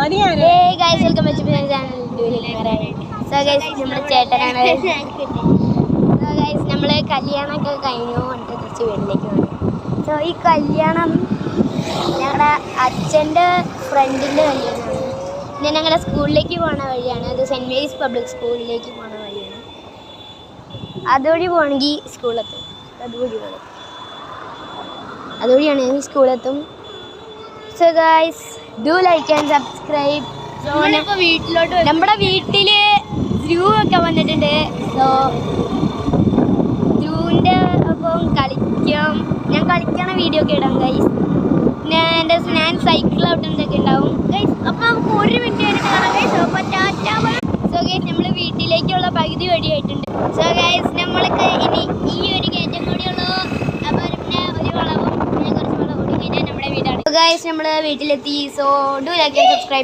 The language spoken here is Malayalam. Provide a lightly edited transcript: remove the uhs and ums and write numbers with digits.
നമ്മുടെ ചേട്ടനാണ്. നമ്മള് കല്യാണമൊക്കെ കഴിഞ്ഞു എന്നിട്ട് കുറച്ച് വീട്ടിലേക്ക് വന്നു. സോ ഈ കല്യാണം ഞങ്ങളുടെ അച്ഛൻ്റെ ഫ്രണ്ടിൻ്റെ കല്യാണമാണ്. പിന്നെ ഞങ്ങളുടെ സ്കൂളിലേക്ക് പോണ വഴിയാണ്. അത് സെൻറ്റ് മേരീസ് പബ്ലിക് സ്കൂളിലേക്ക് പോണ വഴിയാണ്. അതുവഴി പോകണമെങ്കിൽ സ്കൂളെത്തും. അതുവഴിയാണ് സ്കൂളെത്തും. So guys do like and subscribe. നമ്മുടെ വീട്ടിൽ ധ്രുവ് ഒക്കെ വന്നിട്ടുണ്ട്. സോ ധ്രുവിൻ്റെ ഒപ്പം കളിക്കാം. ഞാൻ കളിക്കണ വീഡിയോ ഒക്കെ ഇടാം ഗൈസ്. പിന്നെ ഞാൻ സൈക്കിൾ ഔട്ടിൻ്റെയൊക്കെ ഉണ്ടാവും ഗൈസ്. അപ്പോൾ നമുക്ക് 1 മിനിറ്റ് കഴിഞ്ഞിട്ട് കാണാം ഗൈസ്. അപ്പോൾ ടാറ്റ. സോ ഗൈസ് നമ്മൾ വീട്ടിലേക്കുള്ള പകുതി വഴിയായിട്ടുണ്ട്. സോ ഗൈസ് നമ്മൾക്ക് ഇനി ഈ ഒരു കയറ്റം കൂടിയുള്ളൂ. അപ്പോൾ പിന്നെ ഒരു വളവും പിന്നെ കുറച്ച് വളം ഓടി കഴിഞ്ഞാൽ നമ്മുടെ വീടാണ്. സോ ഗൈസ് നമ്മൾ വീട്ടിലെത്തി. So do like and subscribe.